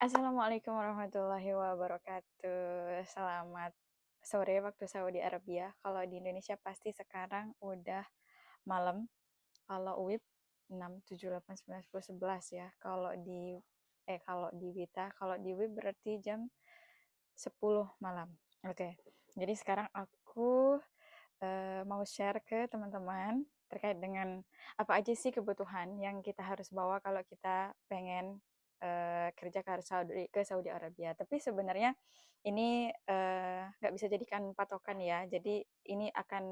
Assalamualaikum warahmatullahi wabarakatuh. Selamat sore waktu Saudi Arabia. Kalau di Indonesia pasti sekarang udah malam. Kalau UIB 6, 7, 8, 9, 10, 11 ya. Kalau di Wita, kalau di UIB berarti jam 10 malam. Oke. Jadi sekarang aku mau share ke teman-teman terkait dengan apa aja sih kebutuhan yang kita harus bawa kalau kita pengen kerja ke Saudi Arabia. Tapi sebenarnya ini nggak bisa jadikan patokan ya. Jadi ini akan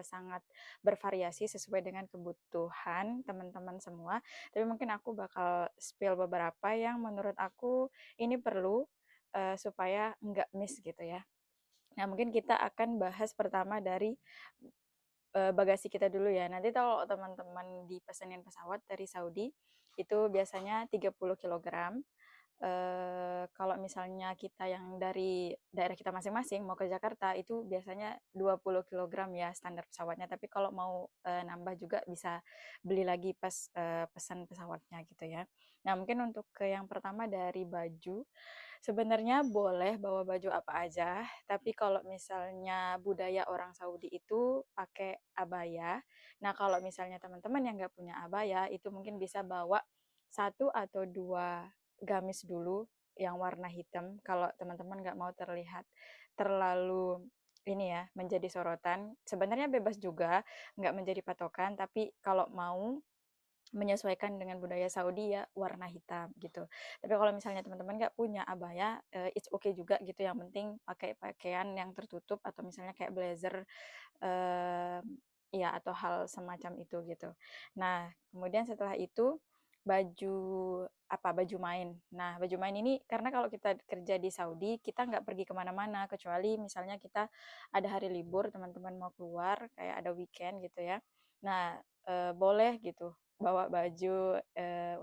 sangat bervariasi sesuai dengan kebutuhan teman-teman semua. Tapi mungkin aku bakal spill beberapa yang menurut aku ini perlu supaya nggak miss gitu ya. Nah, mungkin kita akan bahas pertama dari bagasi kita dulu ya. Nanti kalau teman-teman dipesenin pesawat dari Saudi, itu biasanya 30 kilogram. Kalau misalnya kita yang dari daerah kita masing-masing mau ke Jakarta itu biasanya 20 kilogram ya standar pesawatnya. Tapi kalau mau nambah juga bisa beli lagi pas pesan pesawatnya gitu ya. Nah, mungkin untuk ke yang pertama dari baju. Sebenarnya boleh bawa baju apa aja, tapi kalau misalnya budaya orang Saudi itu pakai abaya. Nah, kalau misalnya teman-teman yang nggak punya abaya, itu mungkin bisa bawa satu atau dua gamis dulu yang warna hitam. Kalau teman-teman nggak mau terlihat terlalu ini ya, menjadi sorotan. Sebenarnya bebas juga, nggak menjadi patokan, tapi kalau mau menyesuaikan dengan budaya Saudi ya warna hitam gitu. Tapi kalau misalnya teman-teman nggak punya abaya, it's okay juga gitu. Yang penting pakai pakaian yang tertutup atau misalnya kayak blazer, eh, ya atau hal semacam itu gitu. Nah, kemudian setelah itu baju baju main. Nah, baju main ini karena kalau kita kerja di Saudi kita nggak pergi kemana-mana kecuali misalnya kita ada hari libur teman-teman mau keluar kayak ada weekend gitu ya. Nah, boleh gitu bawa baju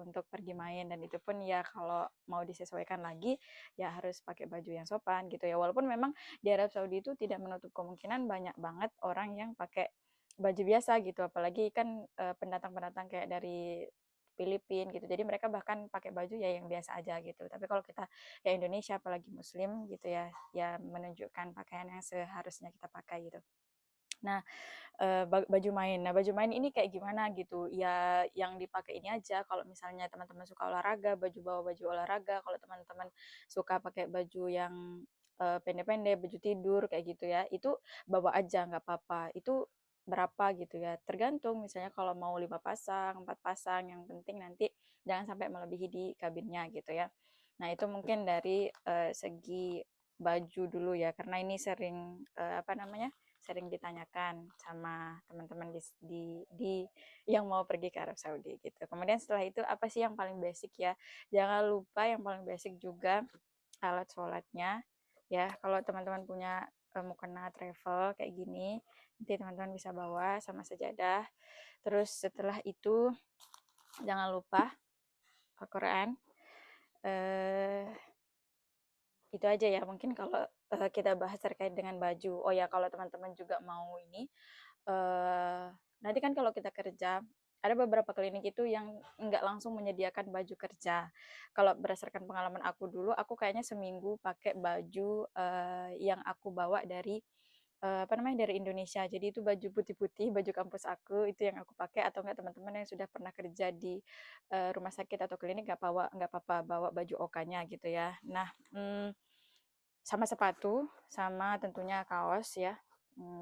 untuk pergi main dan itu pun ya kalau mau disesuaikan lagi ya harus pakai baju yang sopan gitu ya walaupun memang di Arab Saudi itu tidak menutup kemungkinan banyak banget orang yang pakai baju biasa gitu apalagi kan pendatang-pendatang kayak dari Filipina gitu jadi mereka bahkan pakai baju ya yang biasa aja gitu tapi kalau kita ya Indonesia apalagi Muslim gitu ya ya menunjukkan pakaian yang seharusnya kita pakai gitu. Nah, baju main. Nah, baju main ini kayak gimana gitu, ya yang dipakai ini aja kalau misalnya teman-teman suka olahraga, bawa baju olahraga, kalau teman-teman suka pakai baju yang pendek-pendek, baju tidur kayak gitu ya, itu bawa aja nggak apa-apa. Itu berapa gitu ya, tergantung misalnya kalau mau 5 pasang, 4 pasang, yang penting nanti jangan sampai melebihi di kabinnya gitu ya. Nah, itu mungkin dari segi baju dulu ya, karena ini sering sering ditanyakan sama teman-teman di yang mau pergi ke Arab Saudi gitu. Kemudian setelah itu apa sih yang paling basic ya? Jangan lupa yang paling basic juga alat sholatnya ya. Kalau teman-teman punya mukena travel kayak gini, nanti teman-teman bisa bawa sama sajadah. Terus setelah itu jangan lupa Al-Quran. Eh, itu aja ya mungkin kalau kita bahas terkait dengan baju. Oh ya kalau teman-teman juga mau ini nanti kan kalau kita kerja ada beberapa klinik itu yang nggak langsung menyediakan baju kerja. Kalau berdasarkan pengalaman aku dulu, aku kayaknya seminggu pakai baju yang aku bawa dari dari Indonesia. Jadi itu baju putih-putih, baju kampus aku itu yang aku pakai atau enggak teman-teman yang sudah pernah kerja di rumah sakit atau klinik nggak apa-apa bawa baju OK-nya gitu ya. Nah, sama sepatu, sama tentunya kaos ya.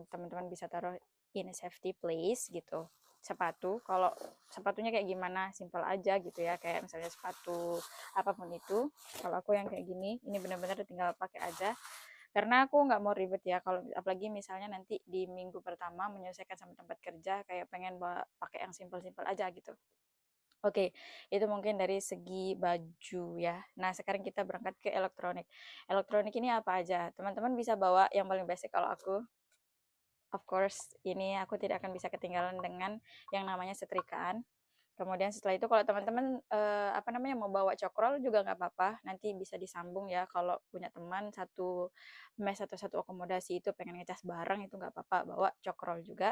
Teman-teman bisa taruh in a safety place gitu. Sepatu, kalau sepatunya kayak gimana, simpel aja gitu ya. Kayak misalnya sepatu apapun itu. Kalau aku yang kayak gini, ini benar-benar tinggal pakai aja. Karena aku nggak mau ribet ya. Kalau apalagi misalnya nanti di minggu pertama menyelesaikan sama tempat kerja, kayak pengen bawa pakai yang simpel-simpel aja gitu. Oke, itu mungkin dari segi baju ya. Nah, sekarang kita berangkat ke elektronik. Elektronik ini apa aja? Teman-teman bisa bawa yang paling basic kalau aku. Of course, ini aku tidak akan bisa ketinggalan dengan yang namanya setrikaan. Kemudian setelah itu kalau teman-teman mau bawa cokrol juga nggak apa-apa. Nanti bisa disambung ya kalau punya teman satu mes atau satu akomodasi itu pengen ngecas bareng itu nggak apa-apa bawa cokrol juga.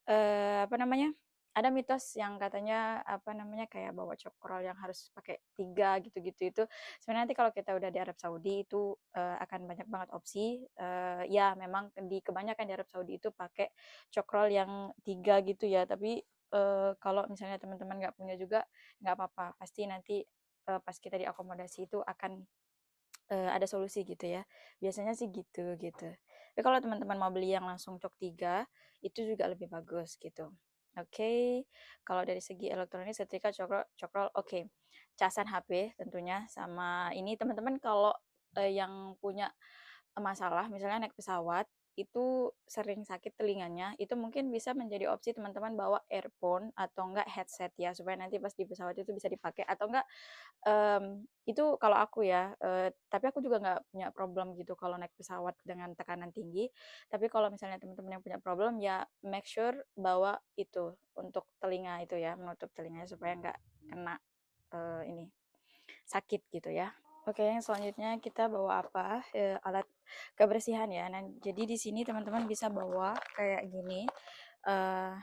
Eh, apa namanya? ada mitos yang katanya apa namanya kayak bawa cokral yang harus pakai 3 gitu-gitu itu sebenarnya nanti kalau kita udah di Arab Saudi itu akan banyak banget opsi. Ya memang di kebanyakan di Arab Saudi itu pakai cokral yang 3 gitu ya, tapi kalau misalnya teman-teman nggak punya juga nggak apa-apa, pasti nanti pas kita diakomodasi itu akan ada solusi gitu ya. Biasanya sih gitu gitu. Tapi kalau teman-teman mau beli yang langsung cok 3 itu juga lebih bagus gitu. Oke, kalau dari segi elektronik setrika cokro cokro oke. Casan HP tentunya sama ini teman-teman kalau yang punya masalah misalnya naik pesawat itu sering sakit telinganya, itu mungkin bisa menjadi opsi teman-teman bawa earphone atau enggak headset ya, supaya nanti pas di pesawat itu bisa dipakai atau enggak itu kalau aku ya, tapi aku juga nggak punya problem gitu kalau naik pesawat dengan tekanan tinggi. Tapi kalau misalnya teman-teman yang punya problem, ya make sure bawa itu untuk telinga itu ya, menutup telinganya supaya nggak kena ini sakit gitu ya. Oke, yang selanjutnya kita bawa apa? Alat kebersihan ya. Nah, jadi di sini teman-teman bisa bawa kayak gini.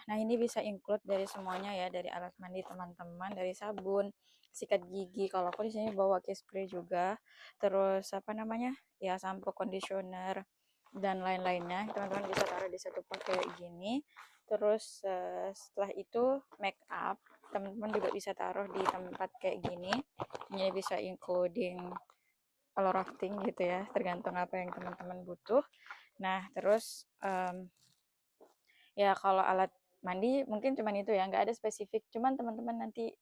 Nah, ini bisa include dari semuanya ya, dari alat mandi teman-teman, dari sabun, sikat gigi. Kalau aku di sini bawa case spray juga. Terus apa namanya? Ya, sampo, conditioner dan lain-lainnya. Teman-teman bisa taruh di satu pot kayak gini. Terus setelah itu make up, teman-teman juga bisa taruh di tempat kayak gini. Ini bisa including a lot of thing gitu ya, tergantung apa yang teman-teman butuh. Nah, terus ya kalau alat mandi mungkin cuman itu ya, nggak ada spesifik. Cuman teman-teman nanti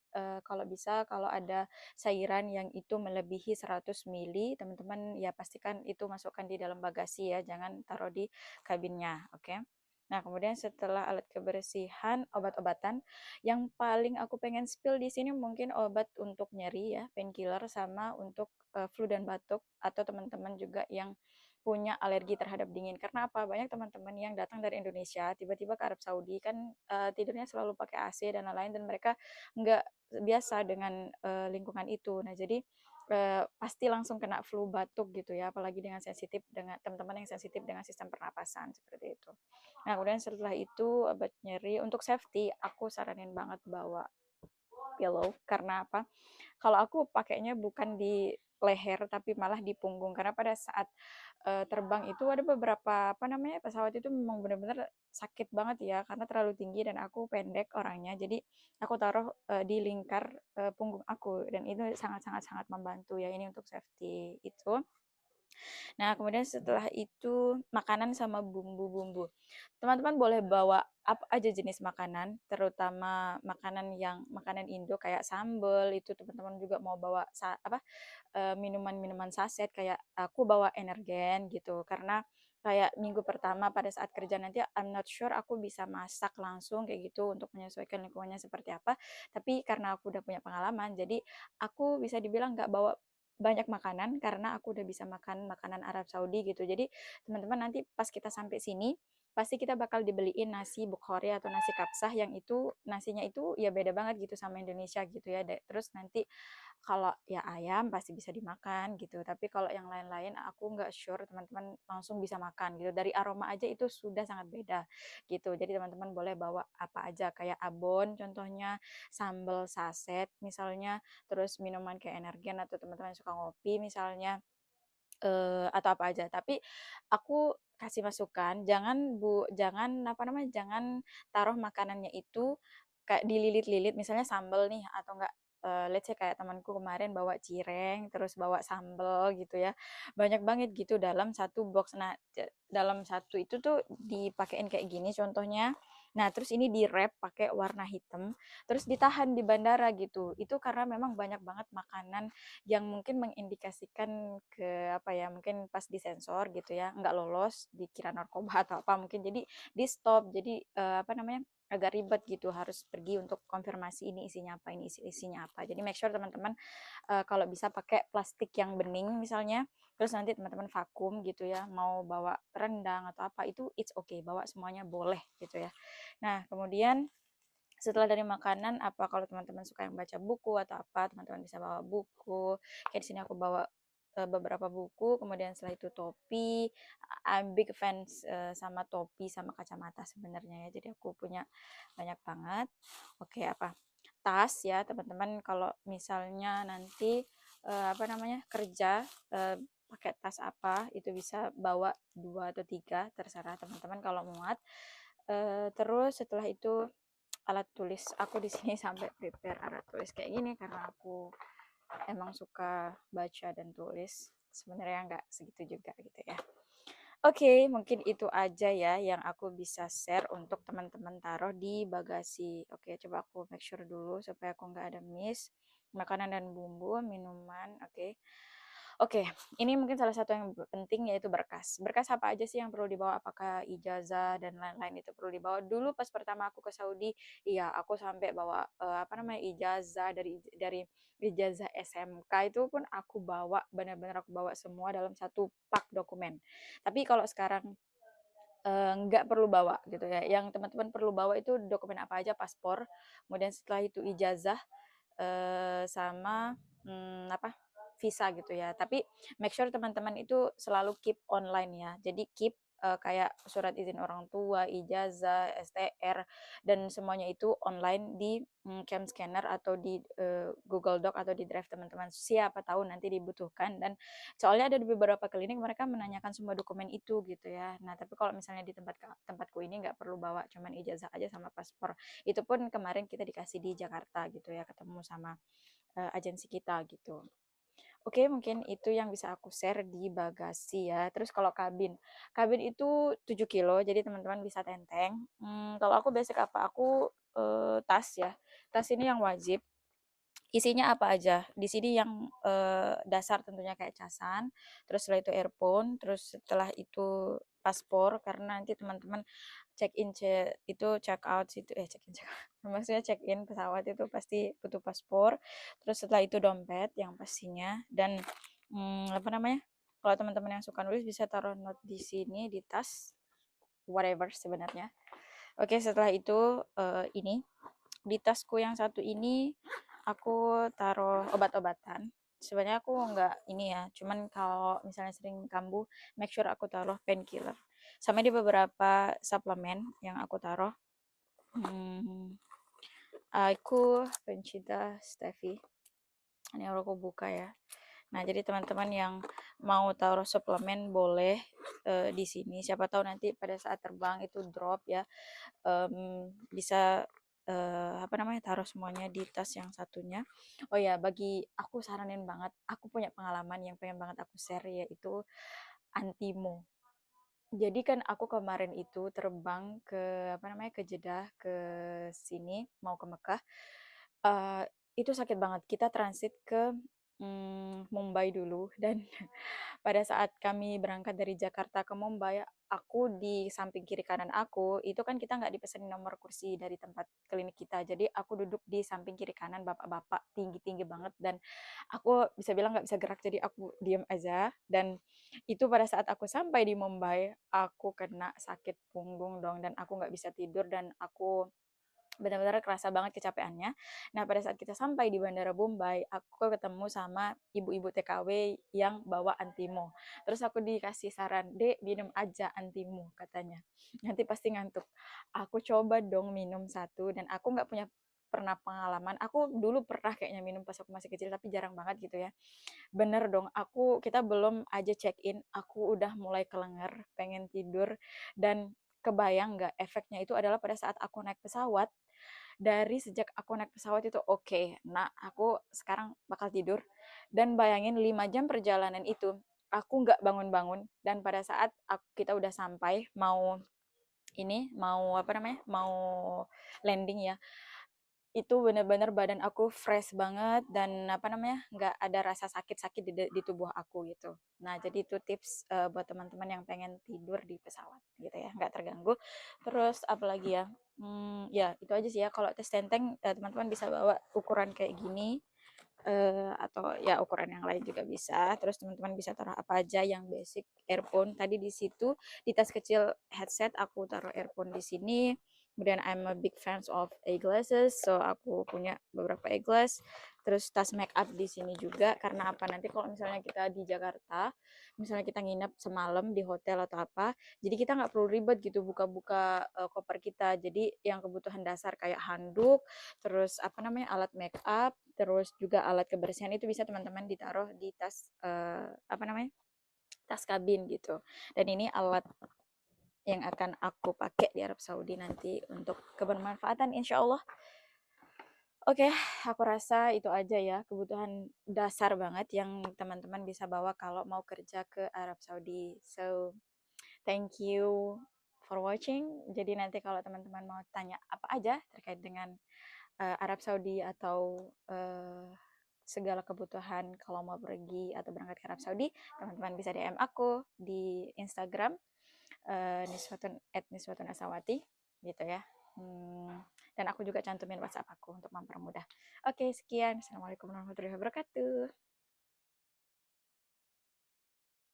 kalau bisa kalau ada cairan yang itu melebihi 100 mili, teman-teman ya pastikan itu masukkan di dalam bagasi ya, jangan taruh di kabinnya, oke? Nah, kemudian setelah alat kebersihan, obat-obatan, yang paling aku pengen spill di sini mungkin obat untuk nyeri ya, painkiller sama untuk flu dan batuk atau teman-teman juga yang punya alergi terhadap dingin. Karena apa? Banyak teman-teman yang datang dari Indonesia tiba-tiba ke Arab Saudi kan tidurnya selalu pakai AC dan lain-lain dan mereka nggak biasa dengan lingkungan itu. Nah, jadi pasti langsung kena flu batuk gitu ya, apalagi dengan sensitif dengan teman-teman yang sensitif dengan sistem pernapasan seperti itu. Nah, kemudian setelah itu obat nyeri untuk safety, aku saranin banget bawa pillow karena apa? Kalau aku pakainya bukan di leher tapi malah di punggung karena pada saat terbang itu ada beberapa apa namanya pesawat itu memang benar-benar sakit banget ya karena terlalu tinggi dan aku pendek orangnya jadi aku taruh di lingkar punggung aku dan itu sangat sangat sangat membantu ya ini untuk safety itu. Nah, kemudian setelah itu makanan sama bumbu-bumbu. Teman-teman boleh bawa apa aja jenis makanan, terutama makanan Indo kayak sambal itu teman-teman juga mau bawa minuman-minuman saset kayak aku bawa energen gitu karena kayak minggu pertama pada saat kerja nanti I'm not sure aku bisa masak langsung kayak gitu untuk menyesuaikan lingkungannya seperti apa tapi karena aku udah punya pengalaman jadi aku bisa dibilang nggak bawa banyak makanan karena aku udah bisa makan makanan Arab Saudi gitu jadi teman-teman nanti pas kita sampai sini pasti kita bakal dibeliin nasi Bukhari atau nasi kapsah yang itu nasinya itu ya beda banget gitu sama Indonesia gitu ya. Terus nanti kalau ya ayam pasti bisa dimakan gitu, tapi kalau yang lain-lain aku nggak sure teman-teman langsung bisa makan gitu. Dari aroma aja itu sudah sangat beda gitu. Jadi teman-teman boleh bawa apa aja kayak abon contohnya, sambal saset misalnya, terus minuman kayak energen atau teman-teman suka ngopi misalnya atau apa aja. Tapi aku kasih masukan, jangan apa namanya, jangan taruh makanannya itu kayak dililit-lilit, misalnya sambel nih atau enggak let's say kayak temanku kemarin bawa cireng, terus bawa sambel gitu ya. Banyak banget gitu dalam satu box. Nah, dalam satu itu tuh dipakein kayak gini contohnya. Nah, terus ini di-wrap pakai warna hitam, terus ditahan di bandara gitu. Itu karena memang banyak banget makanan yang mungkin mengindikasikan ke apa ya mungkin pas disensor gitu ya nggak lolos dikira narkoba atau apa mungkin jadi di stop jadi apa namanya agak ribet gitu harus pergi untuk konfirmasi ini isinya apa ini isinya apa jadi make sure teman-teman kalau bisa pakai plastik yang bening misalnya terus nanti teman-teman vakum gitu ya mau bawa rendang atau apa itu it's okay bawa semuanya boleh gitu ya. Nah kemudian setelah dari makanan apa kalau teman-teman suka yang baca buku atau apa teman-teman bisa bawa buku kayak di sini aku bawa beberapa buku, kemudian setelah itu topi. I'm big fans sama topi sama kacamata sebenarnya ya. Jadi aku punya banyak banget. Oke, apa? Tas ya, teman-teman kalau misalnya nanti apa namanya? Kerja pakai tas apa, itu bisa bawa 2 atau 3, terserah teman-teman kalau muat. Terus setelah itu alat tulis. Aku di sini sampai prepare alat tulis kayak gini karena aku emang suka baca dan tulis. Sebenarnya nggak segitu juga gitu ya. Oke, mungkin itu aja ya yang aku bisa share untuk teman-teman taruh di bagasi. Oke, coba aku make sure dulu supaya aku nggak ada miss. Makanan dan bumbu, minuman, oke. Oke, ini mungkin salah satu yang penting yaitu berkas. Berkas apa aja sih yang perlu dibawa? Apakah ijazah dan lain-lain itu perlu dibawa? Dulu pas pertama aku ke Saudi, iya aku sampai bawa apa namanya ijazah dari ijazah SMK itu pun aku bawa, benar-benar aku bawa semua dalam satu pak dokumen. Tapi kalau sekarang nggak perlu bawa gitu ya. Yang teman-teman perlu bawa itu dokumen apa aja? Paspor, kemudian setelah itu ijazah, sama apa visa gitu ya. Tapi make sure teman-teman itu selalu keep online ya. Jadi keep kayak surat izin orang tua, ijazah, STR, dan semuanya itu online di cam scanner atau di Google Doc atau di Drive teman-teman. Siapa tahu nanti dibutuhkan, dan soalnya ada di beberapa klinik mereka menanyakan semua dokumen itu gitu ya. Nah tapi kalau misalnya di tempatku ini nggak perlu bawa, cuman ijazah aja sama paspor. Itu pun kemarin kita dikasih di Jakarta gitu ya, ketemu sama agensi kita gitu. Oke, mungkin itu yang bisa aku share di bagasi ya. Terus kalau kabin, kabin itu 7 kilo, jadi teman-teman bisa tenteng. Kalau aku basic apa? Aku tas ya. Tas ini yang wajib. Isinya apa aja? Di sini yang dasar tentunya kayak casan, terus setelah itu earphone, terus setelah itu paspor, karena nanti teman-teman check in itu check out situ check in check out. Maksudnya check in pesawat itu pasti butuh paspor. Terus setelah itu dompet yang pastinya, dan apa namanya? Kalau teman-teman yang suka nulis bisa taruh note di sini di tas, whatever sebenarnya. Oke, setelah itu ini di tasku yang satu ini aku taruh obat-obatan. Sebenarnya aku nggak ini ya, cuman kalau misalnya sering kambuh, make sure aku taruh painkiller. Sama di beberapa suplemen yang aku taruh. Aku pencinta Steffi. Ini aku buka ya. Nah, jadi teman-teman yang mau taruh suplemen boleh di sini. Siapa tahu nanti pada saat terbang itu drop ya, bisa apa namanya taruh semuanya di tas yang satunya. Oh ya, bagi aku saranin banget, aku punya pengalaman yang pengen banget aku share yaitu Antimo. Jadi kan aku kemarin itu terbang ke apa namanya ke Jeddah, ke sini mau ke Mekah. Uh, itu sakit banget. Kita transit ke Mumbai dulu, dan pada saat kami berangkat dari Jakarta ke Mumbai, aku di samping kiri kanan aku, itu kan kita nggak dipesan nomor kursi dari tempat klinik kita. Jadi aku duduk di samping kiri kanan bapak-bapak tinggi-tinggi banget, dan aku bisa bilang nggak bisa gerak, jadi aku diem aja. Dan itu pada saat aku sampai di Mumbai, aku kena sakit punggung dong, dan aku nggak bisa tidur, dan aku benar-benar kerasa banget kecapeannya. Nah, pada saat kita sampai di Bandara Mumbai, aku ketemu sama ibu-ibu TKW yang bawa Antimo. Terus aku dikasih saran, "Dek, minum aja Antimo," katanya. Nanti pasti ngantuk. Aku coba dong minum satu, dan aku nggak punya pernah pengalaman. Aku dulu pernah kayaknya minum pas aku masih kecil, tapi jarang banget gitu ya. Bener dong, kita belum aja check in, aku udah mulai kelenger, pengen tidur, dan kebayang nggak efeknya itu adalah pada saat aku naik pesawat. Dari sejak aku naik pesawat itu oke, nah aku sekarang bakal tidur, dan bayangin 5 jam perjalanan itu aku nggak bangun-bangun, dan pada saat kita udah sampai mau apa namanya mau landing ya, itu bener-bener badan aku fresh banget, dan apa namanya nggak ada rasa sakit-sakit di tubuh aku gitu. Nah jadi itu tips buat teman-teman yang pengen tidur di pesawat gitu ya, nggak terganggu. Terus apalagi ya, ya itu aja sih ya. Kalau tes tenteng teman-teman bisa bawa ukuran kayak gini, atau ya ukuran yang lain juga bisa. Terus teman-teman bisa taruh apa aja yang basic. Earphone tadi di situ, di tas kecil headset aku taruh earphone di sini. Kemudian I'm a big fans of eyeglasses, so aku punya beberapa eyeglass. terus tas make up di sini juga. Karena apa, nanti kalau misalnya kita di Jakarta, misalnya kita nginep semalam di hotel atau apa, jadi kita nggak perlu ribet gitu buka-buka koper kita. Jadi yang kebutuhan dasar kayak handuk, terus apa namanya, alat make up, terus juga alat kebersihan itu bisa teman-teman ditaruh di tas apa namanya, tas kabin gitu. Dan ini alat yang akan aku pakai di Arab Saudi nanti untuk kebermanfaatan insya Allah. Oke, aku rasa itu aja ya kebutuhan dasar banget yang teman-teman bisa bawa kalau mau kerja ke Arab Saudi. So, thank you for watching. Jadi nanti kalau teman-teman mau tanya apa aja terkait dengan Arab Saudi atau segala kebutuhan kalau mau pergi atau berangkat ke Arab Saudi, teman-teman bisa DM aku di Instagram niswatun asawati gitu ya. Dan aku juga cantumin WhatsApp aku untuk mempermudah. Oke, sekian. Assalamualaikum warahmatullahi wabarakatuh.